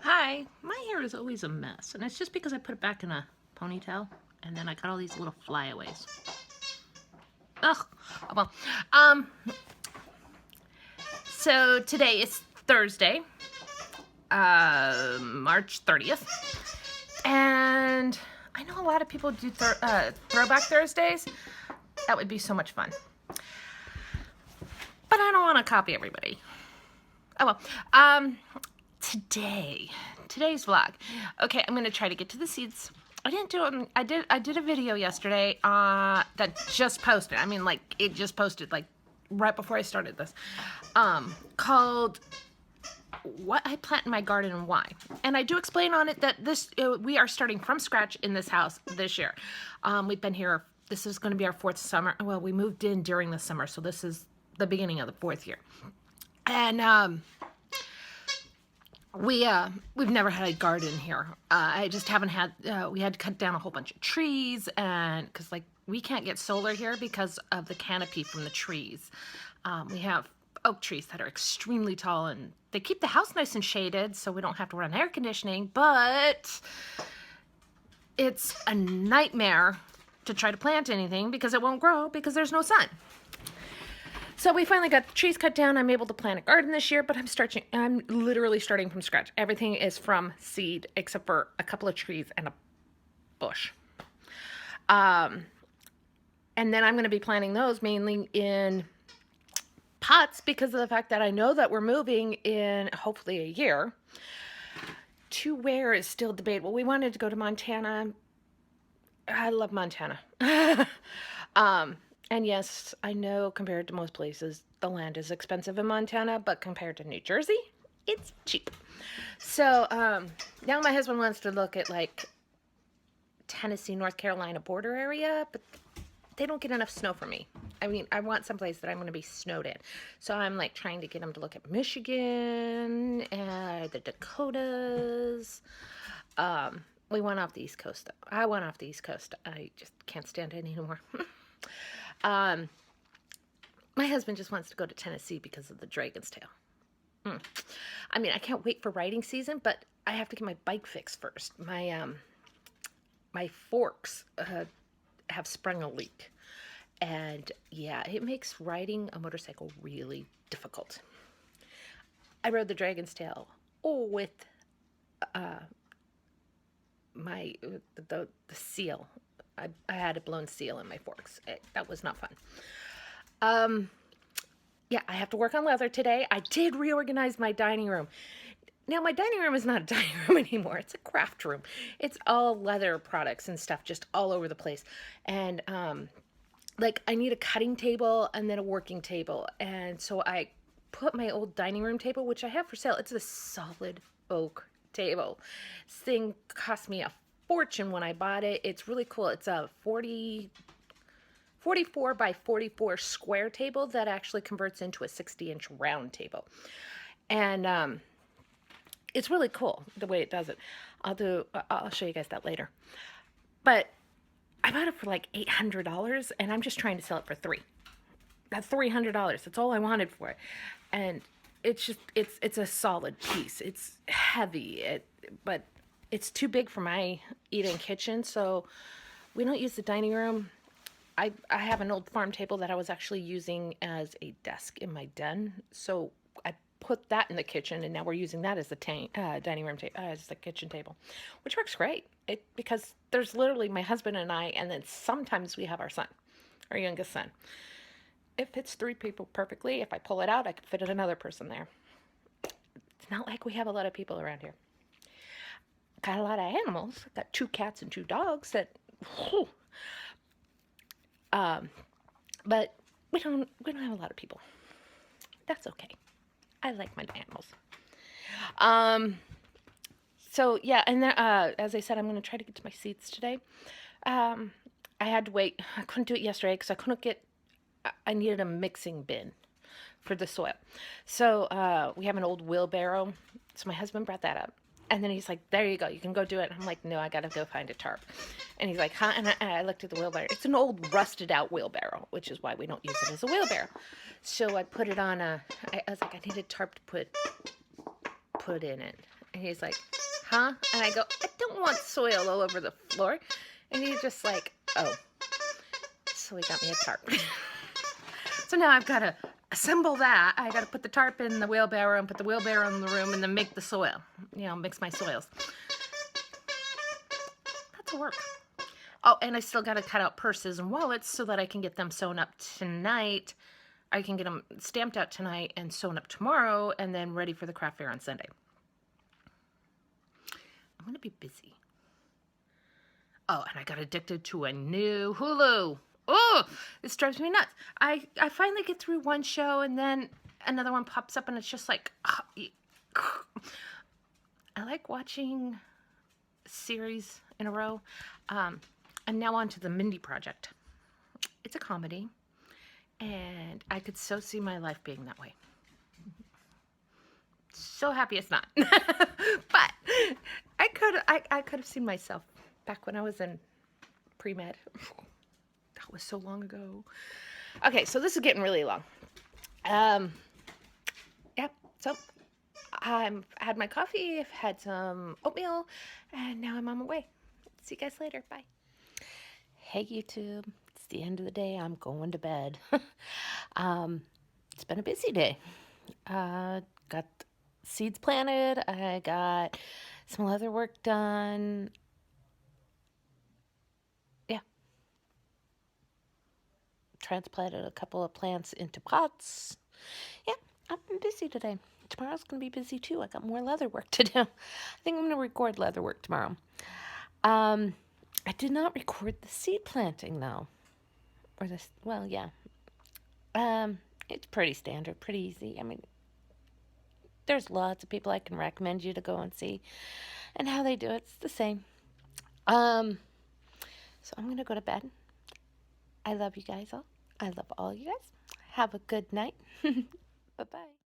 Hi, my hair is always a mess, and it's just because I put it back in a ponytail, and then I got all these little flyaways. Ugh. Oh, well, um, so today is Thursday, March 30th, and I know a lot of people do Throwback Thursdays. That would be so much fun. But I don't want to copy everybody. Oh well. Today's vlog. Okay, I'm gonna try to get to the seeds. I didn't do it. I did a video yesterday that just posted. I mean, like it just posted like right before I started this. Called "What I Plant in My Garden and Why." And I do explain on it that we are starting from scratch in this house this year. We've been here. This is going to be our fourth summer. Well, we moved in during the summer, so this is the beginning of the fourth year. And we've never had a garden here. I just haven't had. We had to cut down a whole bunch of trees, and because like we can't get solar here because of the canopy from the trees. We have oak trees that are extremely tall, and they keep the house nice and shaded, so we don't have to run air conditioning. But it's a nightmare to try to plant anything because it won't grow because there's no sun. So we finally got the trees cut down. I'm able to plant a garden this year, but I'm literally starting from scratch. Everything is from seed except for a couple of trees and a bush. And then I'm going to be planting those mainly in pots because of the fact that I know that we're moving in hopefully a year. To where is still debatable. We wanted to go to Montana. I love Montana. And yes, I know compared to most places, the land is expensive in Montana, but compared to New Jersey, it's cheap. So now my husband wants to look at like Tennessee, North Carolina border area, but they don't get enough snow for me. I mean, I want someplace that I'm going to be snowed in. So I'm like trying to get him to look at Michigan, the Dakotas. We went off the East Coast. I went off the East Coast. I just can't stand it anymore. My husband just wants to go to Tennessee because of the Dragon's Tail. I mean, I can't wait for riding season, but I have to get my bike fixed first. My forks have sprung a leak. And yeah, it makes riding a motorcycle really difficult. I rode the Dragon's Tail with the seal. I had a blown seal in my forks. That was not fun. Yeah, I have to work on leather today. I did reorganize my dining room. Now, my dining room is not a dining room anymore. It's a craft room. It's all leather products and stuff just all over the place. And, like, I need a cutting table and then a working table. And so I put my old dining room table, which I have for sale. It's a solid oak table. This thing cost me a fortune when I bought it. It's really cool. It's a 44 by 44 square table that actually converts into a 60-inch round table. And it's really cool the way it does it. I'll show you guys that later. But I bought it for like $800 and I'm just trying to sell it for $300. That's $300. That's all I wanted for it. And it's just it's a solid piece. It's heavy, but it's too big for my eating kitchen, so we don't use the dining room. I have an old farm table that I was actually using as a desk in my den, so I put that in the kitchen, and now we're using that as the dining room table, as the kitchen table, which works great. Because there's literally my husband and I, and then sometimes we have our son, our youngest son. It fits 3 people perfectly. If I pull it out, I could fit another person there. It's not like we have a lot of people around here. Got a lot of animals. Got 2 cats and 2 dogs that, whew. But we don't have a lot of people. That's okay. I like my animals. So yeah, and then, as I said, I'm going to try to get to my seeds today. I had to wait. I couldn't do it yesterday because I needed a mixing bin for the soil. So we have an old wheelbarrow. So my husband brought that up. And then he's like, there you go. You can go do it. And I'm like, no, I got to go find a tarp. And he's like, huh? And I looked at the wheelbarrow. It's an old rusted out wheelbarrow, which is why we don't use it as a wheelbarrow. So I put it on I was like, I need a tarp to put in it. And he's like, huh? And I go, I don't want soil all over the floor. And he's just like, oh. So he got me a tarp. So now I've got to assemble that. I got to put the tarp in the wheelbarrow and put the wheelbarrow in the room and then make the soil. You know, mix my soils. That's work. Oh, and I still got to cut out purses and wallets so that I can get them sewn up tonight. I can get them stamped out tonight and sewn up tomorrow and then ready for the craft fair on Sunday. I'm going to be busy. Oh, and I got addicted to a new Hulu. Oh, this drives me nuts. I finally get through one show and then another one pops up and it's just like, I like watching series in a row. I'm now on to the Mindy Project. It's a comedy, and I could so see my life being that way. So happy it's not. But I could have seen myself back when I was in pre-med. That was so long ago. Okay, so this is getting really long. Yeah, so I've had my coffee, I've had some oatmeal, and now I'm on my way. See you guys later. Bye. Hey, YouTube. It's the end of the day. I'm going to bed. It's been a busy day. Got seeds planted. I got some leather work done. Yeah. Transplanted a couple of plants into pots. Yeah, I've been busy today. Tomorrow's going to be busy too. I got more leather work to do. I think I'm going to record leather work tomorrow. I did not record the seed planting though. Or this, well, yeah. It's pretty standard, pretty easy. I mean, there's lots of people I can recommend you to go and see. And how they do it's the same. So I'm going to go to bed. I love you guys all. I love all you guys. Have a good night. Bye-bye.